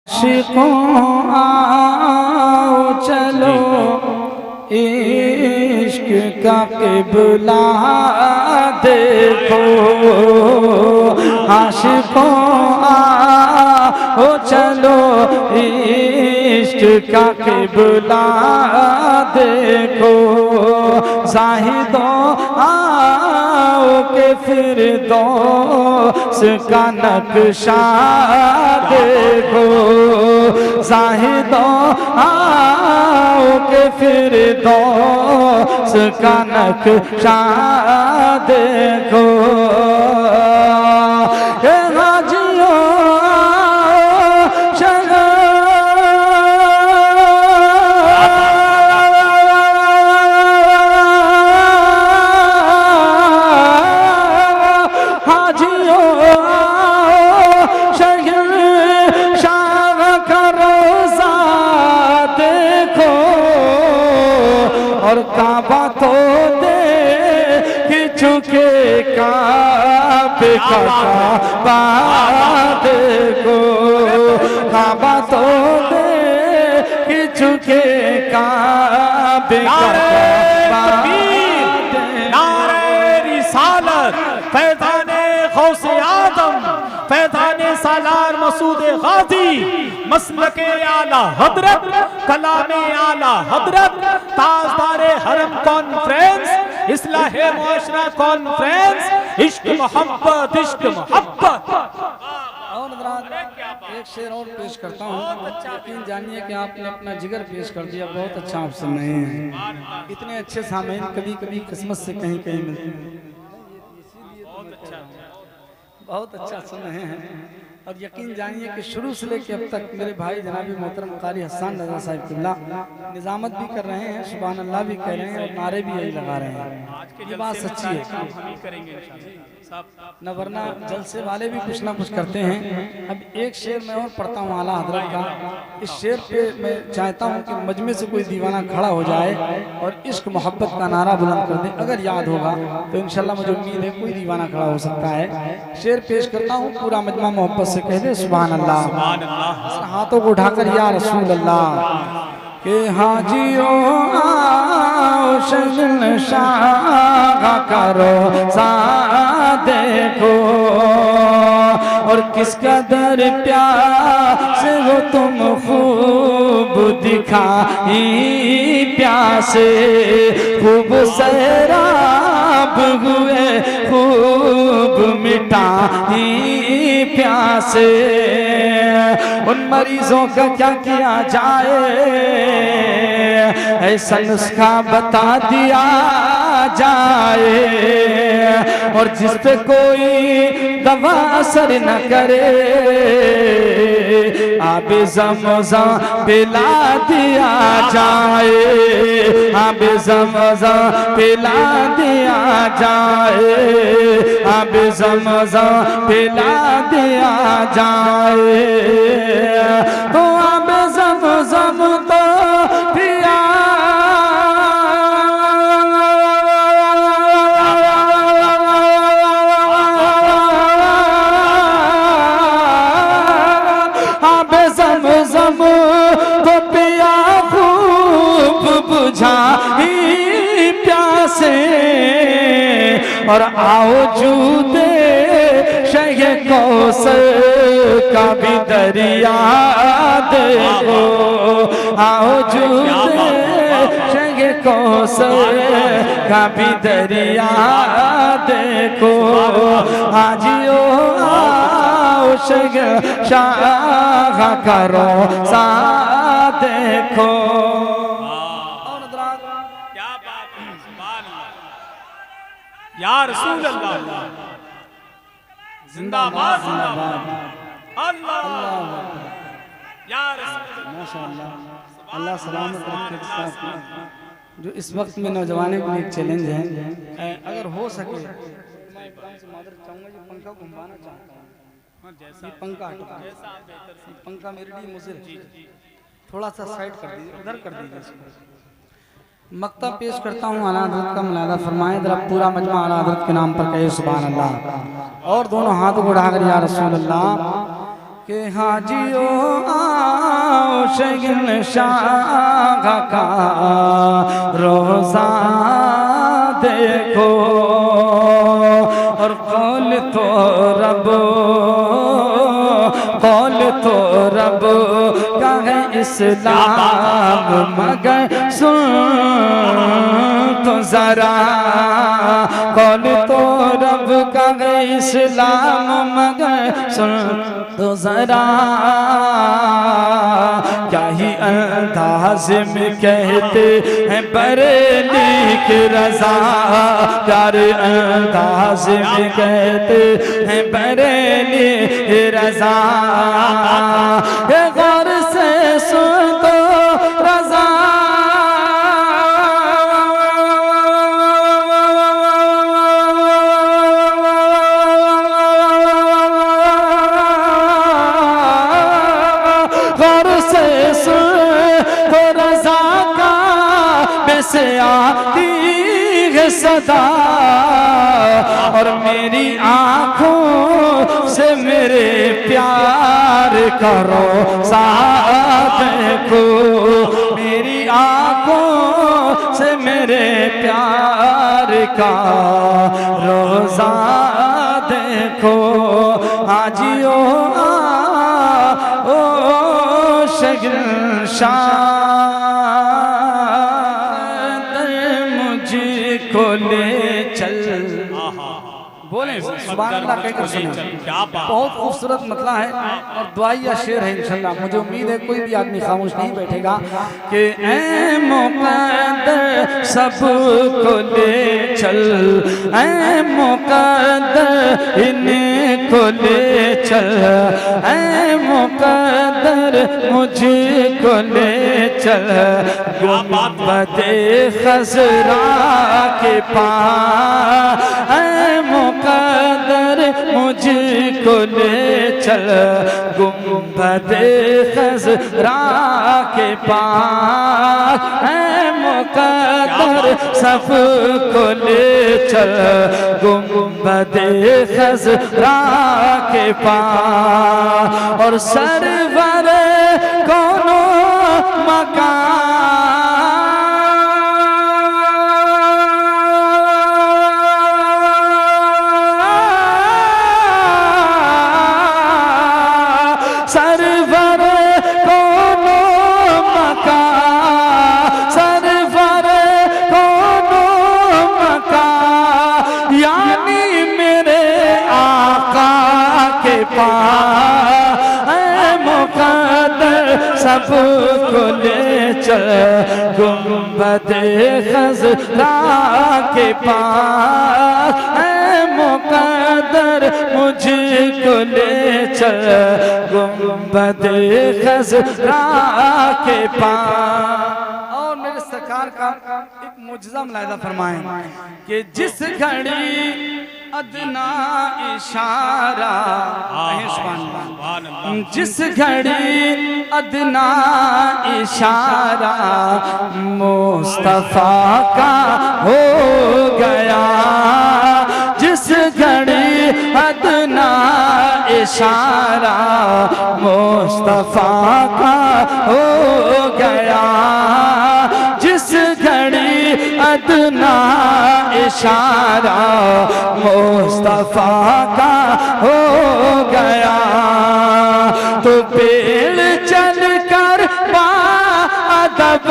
आशिकों आओ चलो इश्क का क़िबला देखो। आशिकों आओ चलो इश्क का क़िबला देखो। ज़ाहिदों आओ के फिरदौस का नक्शा देखो। ज़ाहिदों आओ के फिरदौस का नक्शा देखो। और काबा तो देख चुके काबे का काबा देखो। काबा तो देख चुके काबे का काबा। नारे रिसालत फैज़ाने गौसे आदम फैज़ाने सालार मसूद गाजी मसलके आला हजरत कलामे आला हजरत ताजदारे हरम कॉन्फ्रेंस इस्लाहे मुआशरा कॉन्फ्रेंस इश्क मोहब्बत इश्क मोहब्बत। और एक शेर और पेश करता हूँ। यकीन जानिए कि आपने अपना जिगर पेश कर दिया। बहुत अच्छा आप सुन रहे हैं। इतने अच्छे सामीन कभी कभी किस्मत से कहीं कहीं मिलते हैं। बहुत अच्छा सुन रहे हैं। और यकीन जानिए कि शुरू से लेकर अब तक मेरे भाई जनाबी मोहतरम कारी हसन रजा साहिब किबला निजामत भी कर रहे हैं, सुभान अल्लाह भी कह रहे हैं और नारे भी यही लगा रहे हैं। ये बात सच्ची है न, वरना जलसे वाले भी कुछ ना कुछ करते हैं। अब एक शेर मैं और पढ़ता हूँ आला हजरत का। इस शेर पे मैं चाहता हूँ कि मजमे से कोई दीवाना खड़ा हो जाए और इश्क मोहब्बत का नारा बुलंद कर दे। अगर याद होगा तो इंशाल्लाह मुझे उम्मीद है कोई दीवाना खड़ा हो सकता है। शेर पेश करता हूँ, पूरा मजमा मोहब्बत से कह दे सुभान अल्लाह। हाथों को उठाकर या रसूल अल्लाह के हाजियो आओ शगन शाह करो सा देखो। और किस कदर प्यास हो तुम खूब दिखाई प्यासे खूब सैराब हुए खूब मिटाई प्यासे। उन मरीजों का क्या किया जाए ऐसा नुस्खा बता दिया जाए। और जिस पे कोई दवा असर न करे आबे ज़मज़म पिला दिया जाए। आबे ज़मज़म पिला दिया जाए। आबे ज़मज़म पिला दिया जाए। तो आबे ज़मज़म तो पिया प्यासे। और आओ जूदे शह कौसर का भी दरिया देखो। आओ जूदे शह कौसर का भी दरिया देखो। आजियो आओ शह शाह करो सा देखो। या रसूल अल्लाह जिंदाबाद जिंदाबाद अल्लाह या रसूल माशाअल्लाह। अल्लाह सलामत रखे साथ जो इस वक्त में नौजवानों के लिए एक चैलेंज है। अगर हो सके मैं इकराम से मादर चाहूँगा जो पंखा घुमाना चाहता हूँ। जैसा पंखा हटा पंखा मेरे लिए मुझे थोड़ा सा साइड कर दीजिए, उधर कर दीजिए इसको। मक्ता पेश करता हूँ आला हज़रत का मुलादा फरमाएं। जरा पूरा मजमा आला हज़रत के नाम पर कहे सुभान अल्लाह और दोनों हाथों को उठाकर या रसूल अल्लाह के हाजियो शगिल शाह का रोजा देखो और कौल तो रब का है इस्लाम मगर सुन तो जरा कौल तो रब का है इस्लाम मगर सुन तो जरा क्या ही अंदाज में कहते हैं बरेली की रजा प्यारे अंदाज में कहते हैं बरेली की रजा गौर से सुन तो रजा से आती है सदा और मेरी आँखों से मेरे प्यार करो साथ को मेरी आँखों से मेरे प्यार का रोजा देखो आजियो ओ शगिल शाह को ले चल बोले सुभान अल्लाह कहकर सुने बहुत खूबसूरत मतला है और दुआया शेर है इंशाल्लाह मुझे उम्मीद है कोई भी आदमी खामोश नहीं बैठेगा कि ऐ मुक़द्दर सबको ले चल ऐ मुक़द्दर इनको ले चल ऐ मुक़द्दर मुझको ले चल गुंबदे खज़रा के पास ऐ मुक़द्दर मुझको ले चल गुंबदे खज़रा के पास ऐ मुक़द्दर सबको ले चल गुंबदे खज़रा के पास और सरवर कोनो मकान सबको ले चल गुंबदे खज़रा के पास ऐ मुक़द्दर मुझको ले चल गुंबदे खज़रा के पास। और मेरे सरकार का एक मुजज़ा मुलाहिज़ा फरमाएं कि जिस घड़ी अदना इशारा जिस घड़ी अदना इशारा मुस्तफा का हो गया जिस घड़ी अदना इशारा मुस्तफा का हो गया जिस घड़ी अदना इशारा मुस्तफा का हो गया तो पेड़ चल कर बाअदब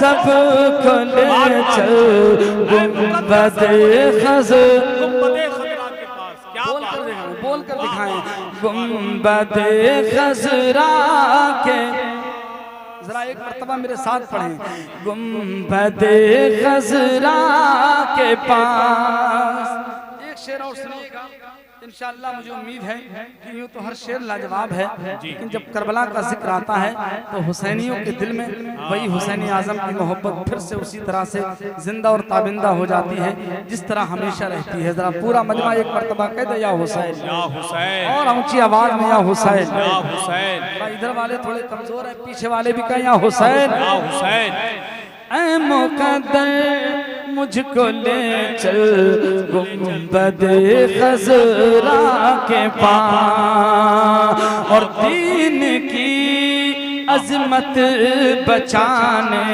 सबको ले चल गुंबदे खज़रा के पास। क्या बोल कर दिखाएं गुंबदे खज़रा के जरा एक मर्तबा मेरे साथ पढ़ें गुंबदे खज़रा के पास। एक शेर और सुनिएगा इंशाअल्लाह मुझे उम्मीद है कि यूँ तो हर शेर लाजवाब है, लेकिन जब करबला का जिक्र आता है तो हुसैनियों के दिल में वही हुसैनी आजम की मोहब्बत फिर से उसी तरह से जिंदा और ताबिंदा हो जाती है जिस तरह हमेशा रहती है। जरा पूरा मजमा एक मरतबा कह दे या हुसैन, और ऊंची आवाज में या हुसैन। इधर वाले थोड़े कमजोर है, पीछे वाले भी कहें या हुसैन। ऐ मुक़द्दर मुझको ले चल गुंबदे खज़रा के पास, और दीन की अज़मत बचाने,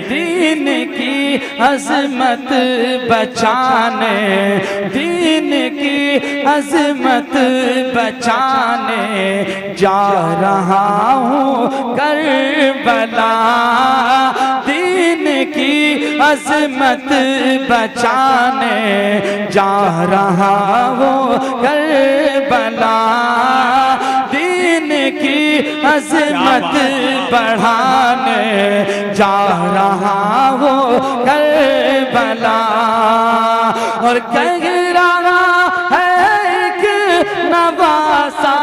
दीन की अज़मत बचाने, दीन की अज़मत बचाने जा रहा हूँ करबला, दीन की अज़मत बचाने जा रहा हूँ करबला, दीन की अज़मत बढ़ाने जा रहा हूँ करबला। और कह रहा है एक नवासा,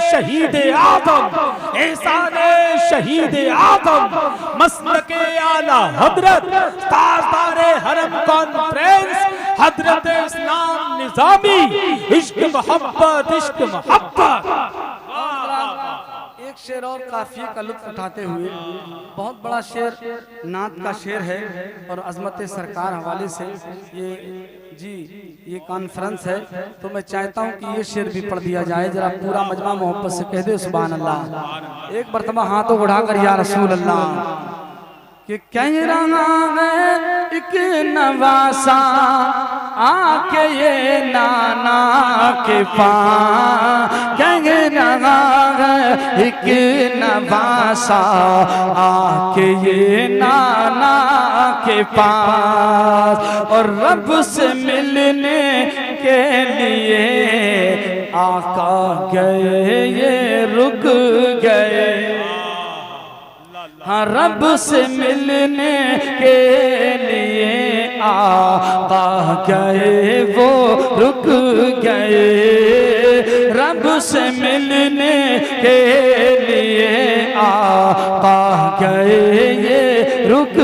शहीद आदम, एहसाने शहीद आदम, मसलके आला हजरत, ताजदारे हरम कॉन्फ्रेंस, हजरत इस्लाम निजामी, इश्क मोहब्बत, इश्क मोहब्बत। एक शेर और काफिये का लुत्फ उठाते हुए, बहुत बड़ा शेर नात का शेर है और अजमत सरकार हवाले से ये कॉन्फ्रेंस है, तो मैं चाहता हूँ कि ये शेर भी पढ़ दिया जाए। जरा पूरा मजमा मोहब्बत से कह दे सुभान अल्लाह। एक मरतबा हाथों उठाकर या रसूल अल्लाह। कि कह रहा है एक नवासा आके ये नाना के पास, कह रहा है एक नवासा आके ये नाना के पास, और रब से मिलने के लिए आका गए ये रुक गए, हाँ रब से मिलने के लिए आका गए वो रुक गए, रब से मिलने के लिए आका गए ये रुक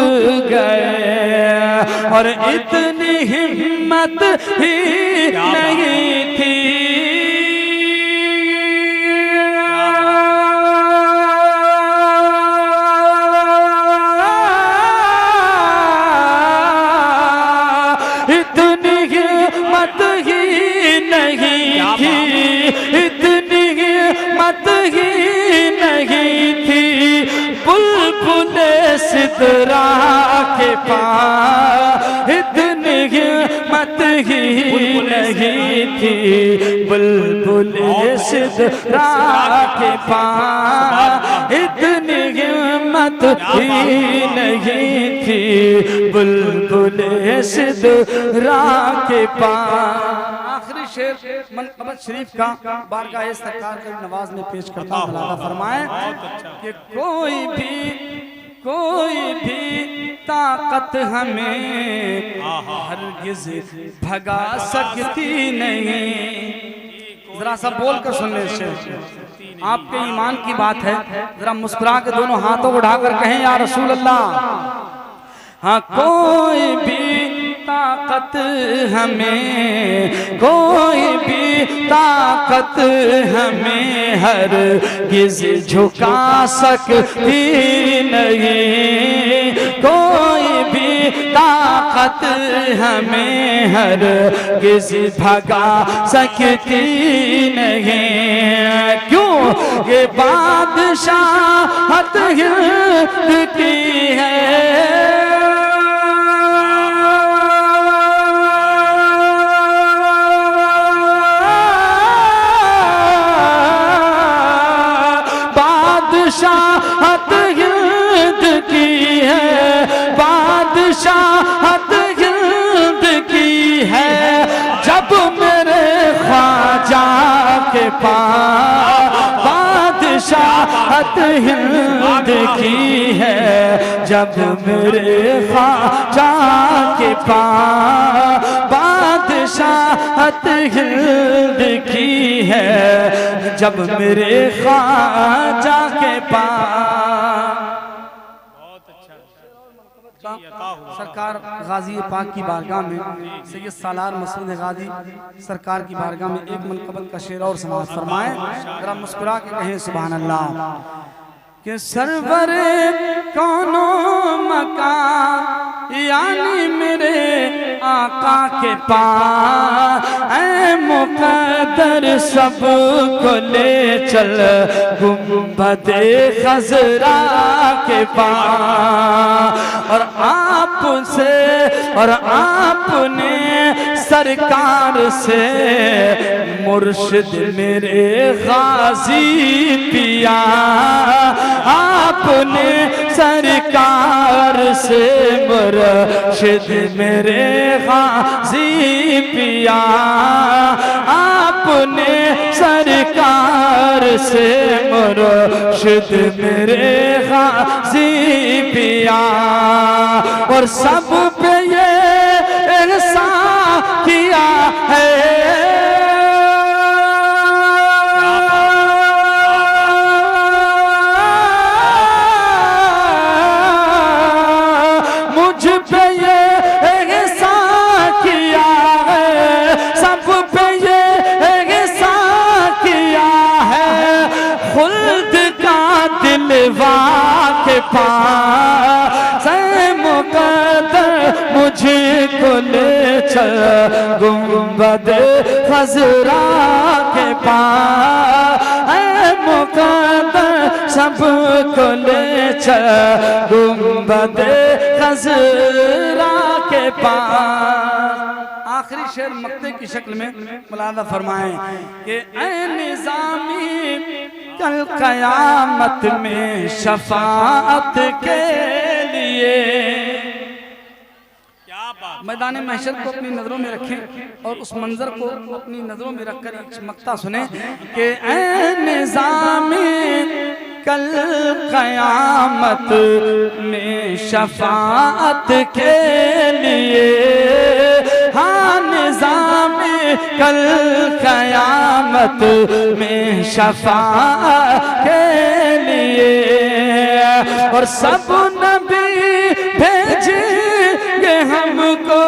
गए। और इतनी हिम्मत ही नहीं थी, इतनी हिम्मत ही नहीं थी, इतनी हिम्मत ही नहीं थी, बुलबुले सिदरा के पास, इतनी हिम्मत ही नहीं थी, बुलबुले सिदरा के पास, इतनी हिम्मत ही नहीं थी, बुलबुले सिदरा के पास। आखिरी शेर मनक़बत शरीफ का बारगाह सरकार के नवाज में पेश करता हूँ। अल्लाह फरमाए कि कोई भी ताकत हमें हरगिज़ भगा सकती नहीं। जरा सा बोल कर सुन ले शेर, आपके ईमान की बात है। जरा मुस्कुरा के दोनों हाथों को उठाकर कहें या रसूल अल्लाह। हाँ कोई भी ताकत हमें, कोई भी ताकत हमें हरगिज़ झुका सकती नहीं, कोई भी ताकत हमें हरगिज़ भगा सकती नहीं। क्यों ये बादशाहत हिंद की है, बादशाहत हिंद की है जब मेरे ख्वाजा के पास, बादशाहत हिंद की है जब मेरे ख्वाजा के पास। सरकार गाजी पाक की बारगाह में सैयद सालार मसूद गाजी सरकार की बारगाह में एक मनकबत का शेर और समाअत फरमाएं, जरा मुस्कुरा के कहें सुभान अल्लाह। कि सरवर कौनो मकान यानी मेरे आका के पास, ऐ मुकद्दर सब को ले चल गुंबदे खजरा के पास। और आपसे और आपने सरकार से मुर्शिद मेरे गाजी पिया, आपने सरकार से मुर्शिद मेरे गाजी पिया, आपने सरकार से मुर्शिद मेरे गाजी पिया। और सब पे ये एहसान किया है, मुझ पे ये एहसान किया है, सब पे ये एहसान किया है। खुल्द का दिलवा के पास मुकद्दर मुझको ले चल गुंबद खजरा के पास, ऐ मुकद्दर सबको ले चल गुंबद खजरा के पास। आखिरी शेर मक्ते की शक्ल में मुलादा फरमाएं कि ऐ निजामी कल कयामत में शफाअत के लिए, मैदान महशर को अपनी नजरों में रखें और उस मंजर को अपनी नजरों में रखकर एक मक्ता सुने कि ऐ निजामी कल कयामत में शफाअत के लिए, हाँ निजामी कल कयामत में शफाअत के लिए। और सब नबी भेजेंगे हमको,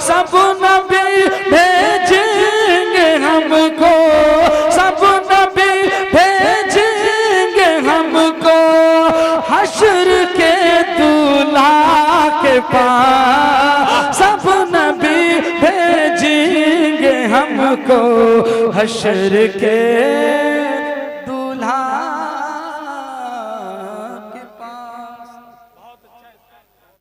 सब नबी भेजेंगे हमको, सब नबी भेजेंगे हमको हश्र के दूल्हा के पास, सब नबी भेजेंगे हमको हश्र के